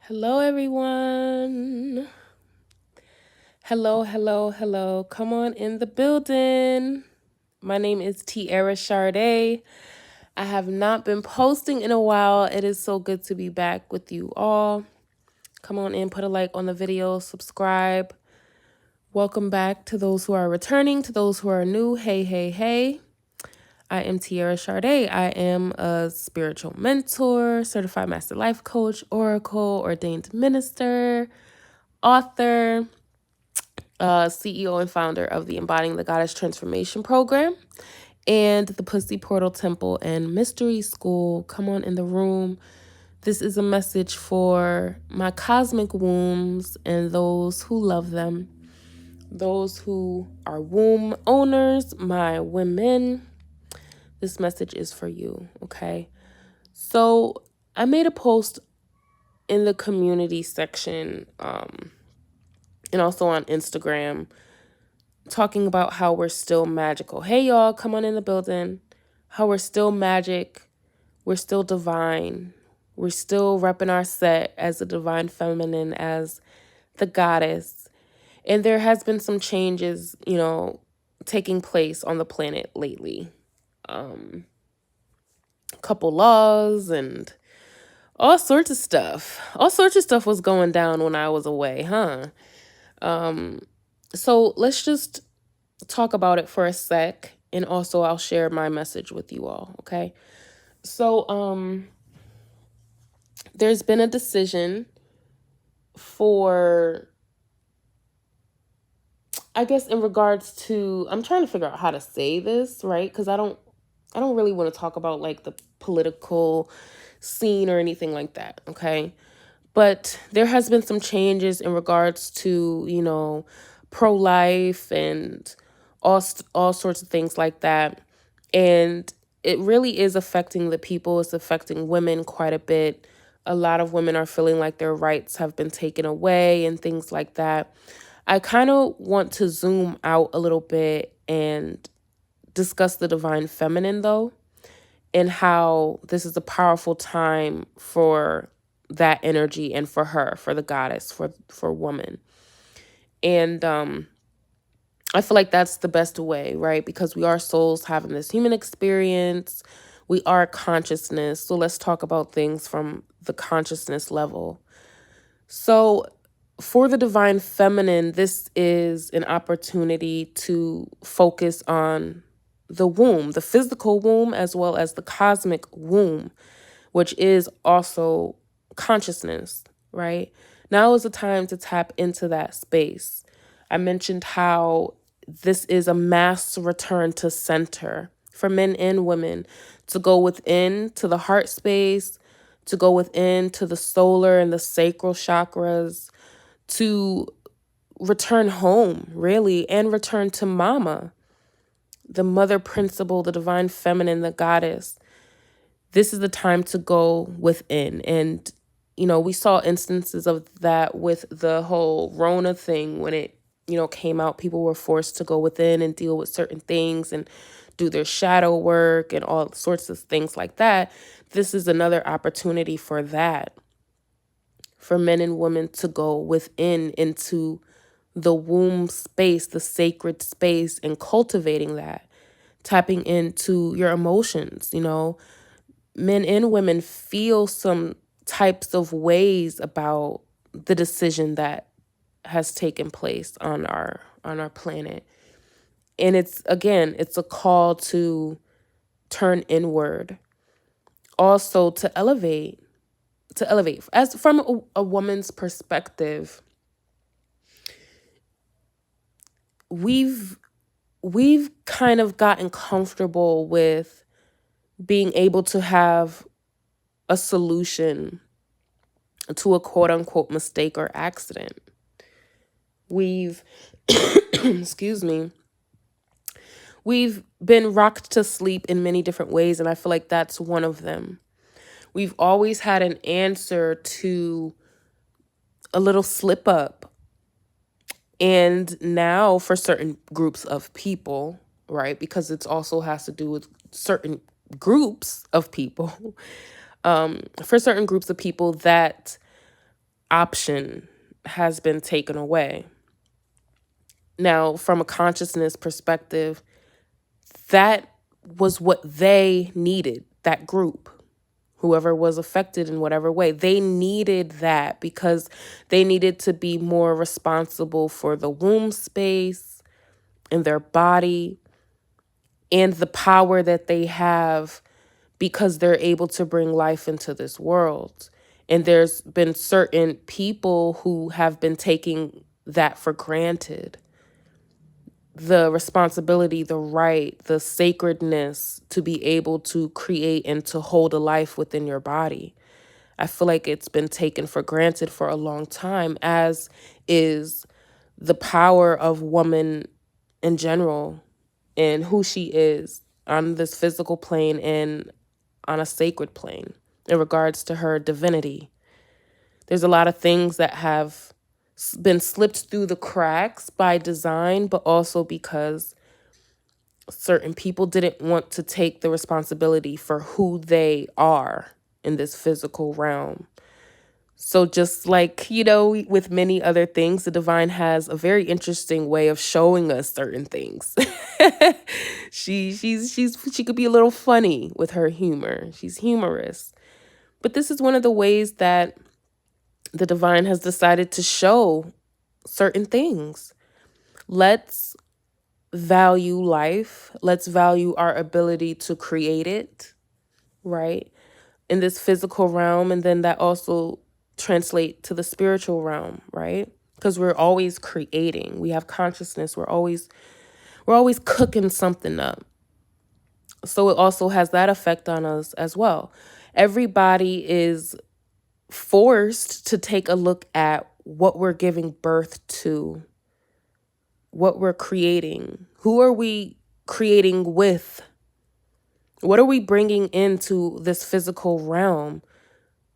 Hello, everyone. Hello, hello, hello. Come on in the building. My name is Tiara Shardé. I have not been posting in a while. It is so good to be back with you all. Come on in, put a like on the video, subscribe. Welcome back to those who are returning, to those who are new. Hey, hey, hey. I am Tiara Shardé. I am a spiritual mentor, certified master life coach, oracle, ordained minister, author, CEO and founder of the Embodying the Goddess Transformation Program and the Pussy Portal Temple and Mystery School. Come on in the room. This is a message for my cosmic wombs and those who love them, those who are womb owners, my women. This message is for you, okay? So I made a post in the community section and also on Instagram talking about how we're still magical. Hey, y'all, come on in the building. How we're still magic. We're still divine. We're still repping our set as the divine feminine, as the goddess. And there has been some changes, taking place on the planet lately. A couple laws and all sorts of stuff. All sorts of stuff was going down when I was away, huh? So let's just talk about it for a sec, and also I'll share my message with you all, okay? So there's been a decision for, I guess, in regards to, I'm trying to figure out how to say this, right? Because I don't really want to talk about like the political scene or anything like that, okay? But there has been some changes in regards to, pro-life and all sorts of things like that. And it really is affecting the people. It's affecting women quite a bit. A lot of women are feeling like their rights have been taken away and things like that. I kind of want to zoom out a little bit and discuss the divine feminine, though, and how this is a powerful time for that energy and for her, for the goddess, for woman. And I feel like that's the best way, right? Because we are souls having this human experience. We are consciousness. So let's talk about things from the consciousness level. So for the divine feminine, this is an opportunity to focus on the womb, the physical womb, as well as the cosmic womb, which is also consciousness, right? Now is the time to tap into that space. I mentioned how this is a mass return to center for men and women to go within to the heart space, to go within to the solar and the sacral chakras, to return home, really, and return to mama, the mother principle, the divine feminine, the goddess. This is the time to go within. And, we saw instances of that with the whole Rona thing when it, came out. People were forced to go within and deal with certain things and do their shadow work and all sorts of things like that. This is another opportunity for that, for men and women to go within into the womb space, the sacred space, and cultivating that, tapping into your emotions. Men and women feel some types of ways about the decision that has taken place on our planet. And it's a call to turn inward, also to elevate, as from a woman's perspective. We've kind of gotten comfortable with being able to have a solution to a quote unquote mistake or accident. We've, excuse me, we've been rocked to sleep in many different ways, and I feel like that's one of them. We've always had an answer to a little slip up. And now for certain groups of people, right, because it also has to do with certain groups of people, for certain groups of people, that option has been taken away. Now, from a consciousness perspective, that was what they needed, that group, whoever was affected in whatever way. They needed that because they needed to be more responsible for the womb space and their body and the power that they have because they're able to bring life into this world. And there's been certain people who have been taking that for granted. The responsibility, the right, the sacredness to be able to create and to hold a life within your body. I feel like it's been taken for granted for a long time, as is the power of woman in general and who she is on this physical plane and on a sacred plane in regards to her divinity. There's a lot of things that have been slipped through the cracks by design, but also because certain people didn't want to take the responsibility for who they are in this physical realm. So just like, with many other things, the divine has a very interesting way of showing us certain things. She could be a little funny with her humor. She's humorous. But this is one of the ways that the divine has decided to show certain things. Let's value life. Let's value our ability to create it, right? In this physical realm, and then that also translate to the spiritual realm, right? Because we're always creating. We have consciousness. We're always cooking something up. So it also has that effect on us as well. Everybody is forced to take a look at what we're giving birth to, what we're creating. Who are we creating with? What are we bringing into this physical realm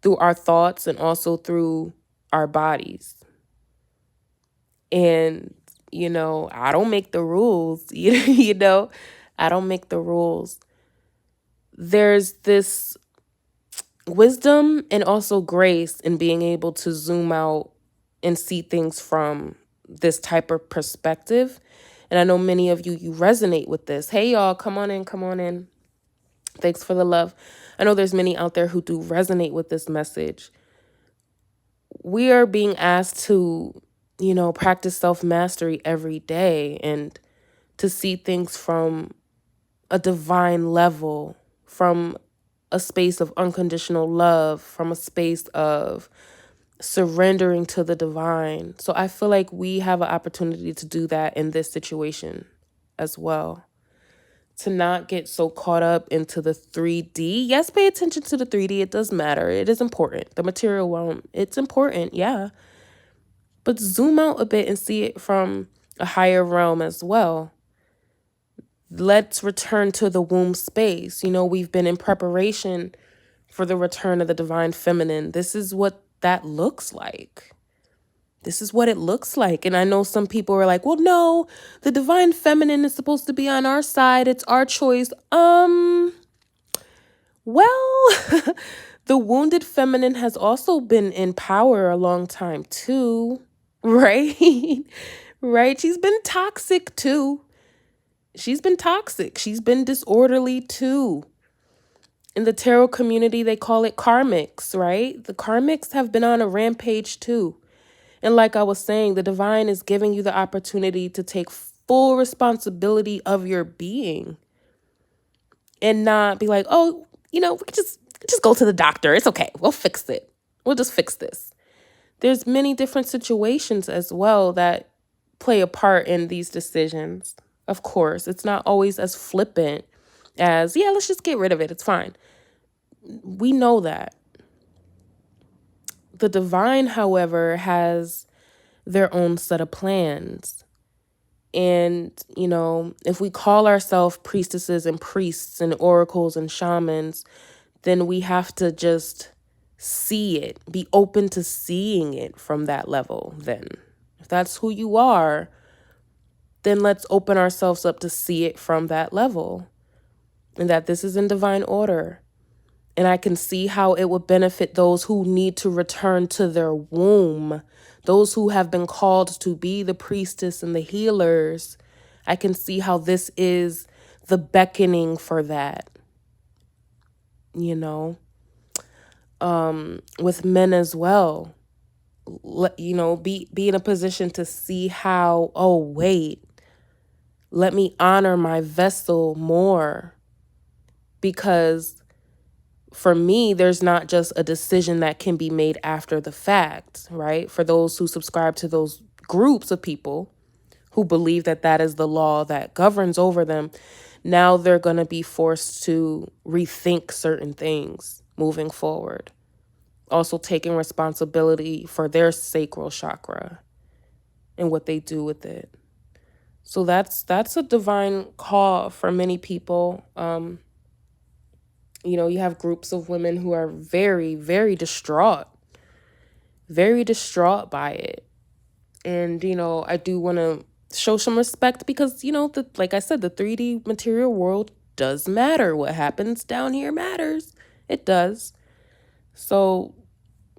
through our thoughts and also through our bodies? And, I don't make the rules, I don't make the rules. There's this wisdom and also grace in being able to zoom out and see things from this type of perspective. And I know many of you resonate with this. Hey, y'all, come on in, come on in. Thanks for the love. I know there's many out there who do resonate with this message. We are being asked to, practice self-mastery every day and to see things from a divine level, from a space of unconditional love, from a space of surrendering to the divine. So I feel like we have an opportunity to do that in this situation as well. To not get so caught up into the 3D. Yes, pay attention to the 3D. It does matter. It is important. The material realm, it's important, yeah. But zoom out a bit and see it from a higher realm as well. Let's return to the womb space. We've been in preparation for the return of the divine feminine. This is what that looks like. This is what it looks like. And I know some people are like, well, no, the divine feminine is supposed to be on our side. It's our choice. Well, the wounded feminine has also been in power a long time too, right? Right? She's been toxic too. She's been toxic. She's been disorderly too. In the tarot community, they call it karmics, right? The karmics have been on a rampage too. And like I was saying, the divine is giving you the opportunity to take full responsibility of your being and not be like, oh, we could just go to the doctor. It's okay. We'll fix it. We'll just fix this. There's many different situations as well that play a part in these decisions. Of course, it's not always as flippant as, yeah, let's just get rid of it. It's fine. We know that. The divine, however, has their own set of plans. And, if we call ourselves priestesses and priests and oracles and shamans, then we have to just see it, be open to seeing it from that level. Then if that's who you are, then let's open ourselves up to see it from that level, and that this is in divine order. And I can see how it would benefit those who need to return to their womb, those who have been called to be the priestess and the healers. I can see how this is the beckoning for that, you know, with men as well. Be in a position to see how, oh, wait, let me honor my vessel more, because for me, there's not just a decision that can be made after the fact, right? For those who subscribe to those groups of people who believe that that is the law that governs over them, now they're going to be forced to rethink certain things moving forward. Also taking responsibility for their sacral chakra and what they do with it. So that's a divine call for many people. You have groups of women who are very, very distraught by it. And, I do want to show some respect because, like I said, the 3D material world does matter. What happens down here matters. It does. So,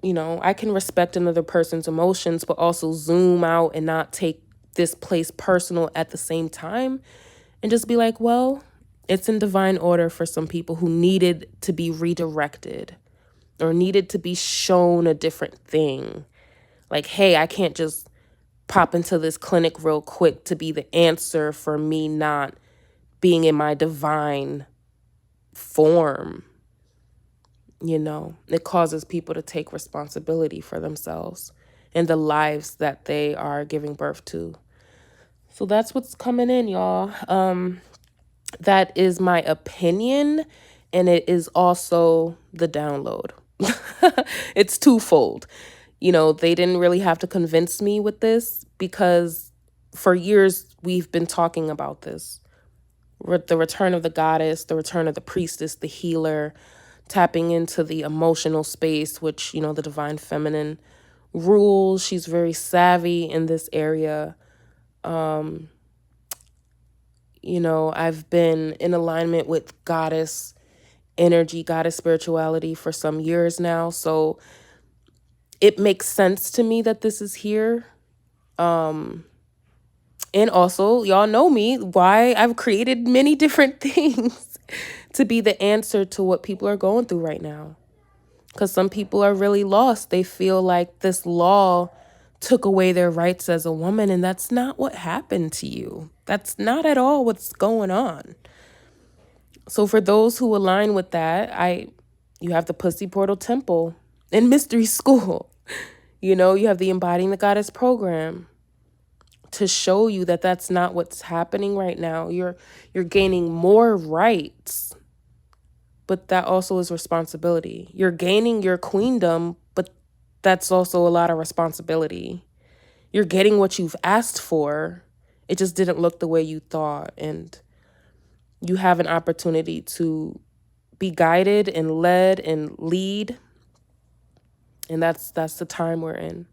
I can respect another person's emotions, but also zoom out and not take this place personal at the same time and just be like, well, it's in divine order for some people who needed to be redirected or needed to be shown a different thing. Like, hey, I can't just pop into this clinic real quick to be the answer for me not being in my divine form. It causes people to take responsibility for themselves and the lives that they are giving birth to. So that's what's coming in, y'all. That is my opinion, and it is also the download. It's twofold. They didn't really have to convince me with this because for years we've been talking about this. The return of the goddess, the return of the priestess, the healer, tapping into the emotional space, which, the divine feminine rules. She's very savvy in this area. I've been in alignment with goddess energy, goddess spirituality for some years now. So it makes sense to me that this is here. And also, y'all know me, why I've created many different things to be the answer to what people are going through right now. Because some people are really lost. They feel like this law took away their rights as a woman, and that's not what happened to you. That's not at all what's going on. So for those who align with that, you have the Pussy Portal Temple and Mystery School. You have the Embodying the Goddess program to show you that that's not what's happening right now. You're gaining more rights, but that also is responsibility. You're gaining your queendom, but that's also a lot of responsibility. You're getting what you've asked for. It just didn't look the way you thought. And you have an opportunity to be guided and led and lead. And that's the time we're in.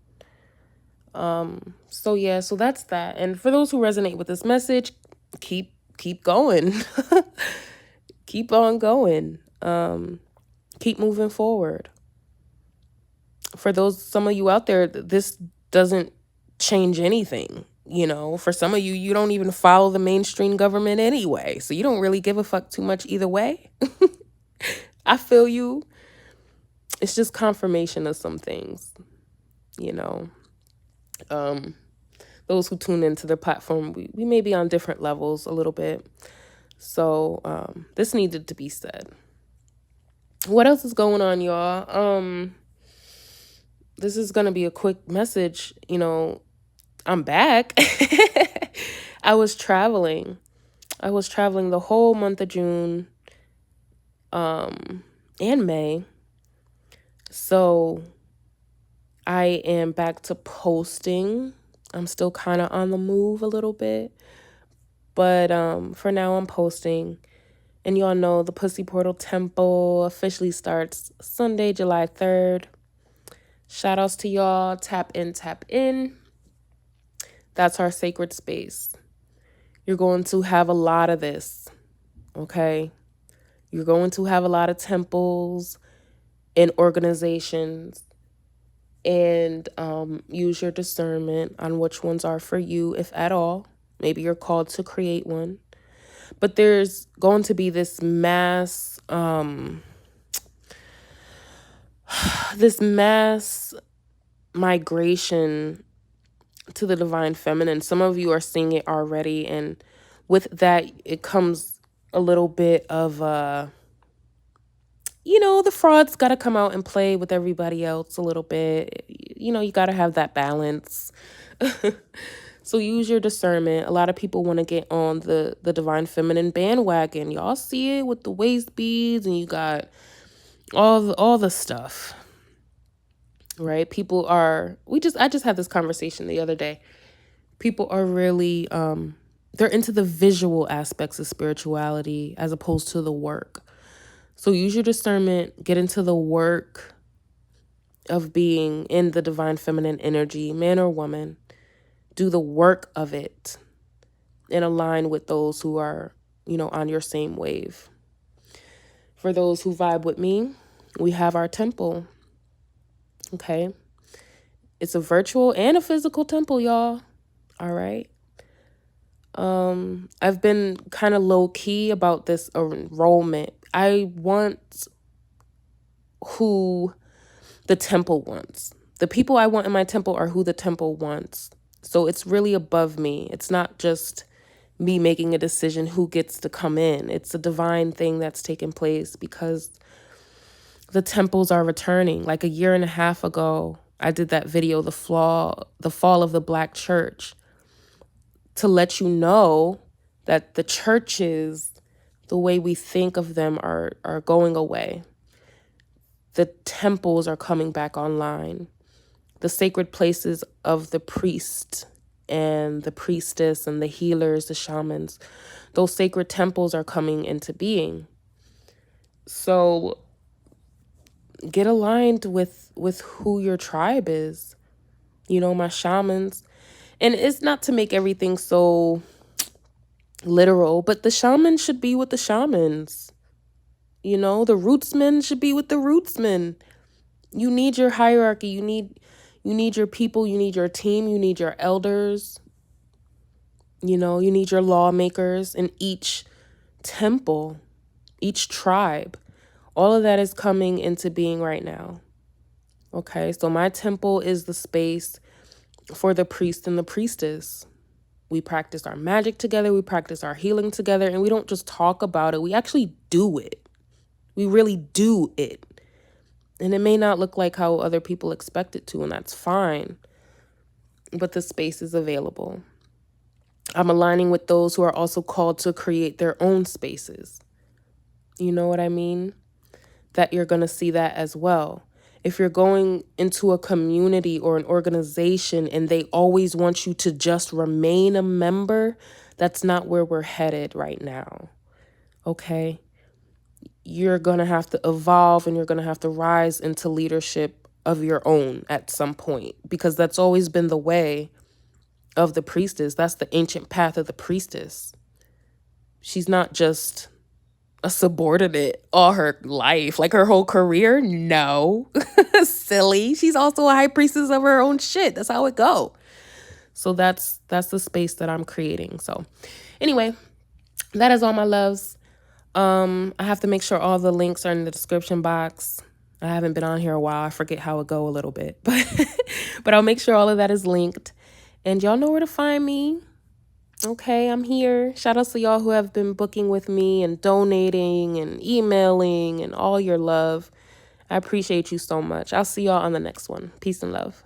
So that's that. And for those who resonate with this message, keep going. Keep on going. Keep moving forward. For some of you out there, this doesn't change anything. For some of you, you don't even follow the mainstream government anyway. So you don't really give a fuck too much either way. I feel you. It's just confirmation of some things, those who tune into the platform, we may be on different levels a little bit. So this needed to be said. What else is going on, y'all? This is going to be a quick message. I'm back. I was traveling the whole month of June and May. So I am back to posting. I'm still kind of on the move a little bit. But for now, I'm posting. And y'all know the Pussy Portal Temple officially starts Sunday, July 3rd. Shout outs to y'all. Tap in, tap in. That's our sacred space. You're going to have a lot of this, okay? You're going to have a lot of temples and organizations, and use your discernment on which ones are for you, if at all. Maybe you're called to create one. But there's going to be this mass migration to the divine feminine. Some of you are seeing it already, and with that it comes a little bit of the frauds got to come out and play with everybody else a little bit. You got to have that balance. So use your discernment. A lot of people want to get on the divine feminine bandwagon. Y'all see it with the waist beads, and you got all the stuff. Right? I just had this conversation the other day. People are really they're into the visual aspects of spirituality as opposed to the work. So use your discernment, get into the work of being in the divine feminine energy, man or woman. Do the work of it and align with those who are, on your same wave. For those who vibe with me, we have our temple. Okay? It's a virtual and a physical temple, y'all. All right? I've been kind of low key about this enrollment. I want who the temple wants. The people I want in my temple are who the temple wants. So it's really above me. It's not just me making a decision who gets to come in. It's a divine thing that's taking place because the temples are returning. Like a year and a half ago, I did that video, the fall of the Black church, to let you know that the churches, the way we think of them, are going away. The temples are coming back online. The sacred places of the priest and the priestess and the healers, the shamans, those sacred temples are coming into being. So get aligned with who your tribe is. My shamans. And it's not to make everything so literal, but the shamans should be with the shamans. The rootsmen should be with the rootsmen. You need your hierarchy. You need your people. You need your team. You need your elders. You need your lawmakers in each temple, each tribe. All of that is coming into being right now. Okay, so my temple is the space for the priest and the priestess. We practice our magic together. We practice our healing together. And we don't just talk about it. We actually do it. We really do it. And it may not look like how other people expect it to, and that's fine. But the space is available. I'm aligning with those who are also called to create their own spaces. You know what I mean? That you're going to see that as well. If you're going into a community or an organization and they always want you to just remain a member, that's not where we're headed right now. Okay? You're going to have to evolve and you're going to have to rise into leadership of your own at some point, because that's always been the way of the priestess. That's the ancient path of the priestess. She's not just a subordinate all her life, like her whole career. No, silly. She's also a high priestess of her own shit. That's how it go. So that's the space that I'm creating. So anyway, that is all, my loves. I have to make sure all the links are in the description box. I haven't been on here a while. I forget how it go a little bit, but I'll make sure all of that is linked, and y'all know where to find me. Okay, I'm here. Shout outs to y'all who have been booking with me and donating and emailing and all your love. I appreciate you so much. I'll see y'all on the next one. Peace and love.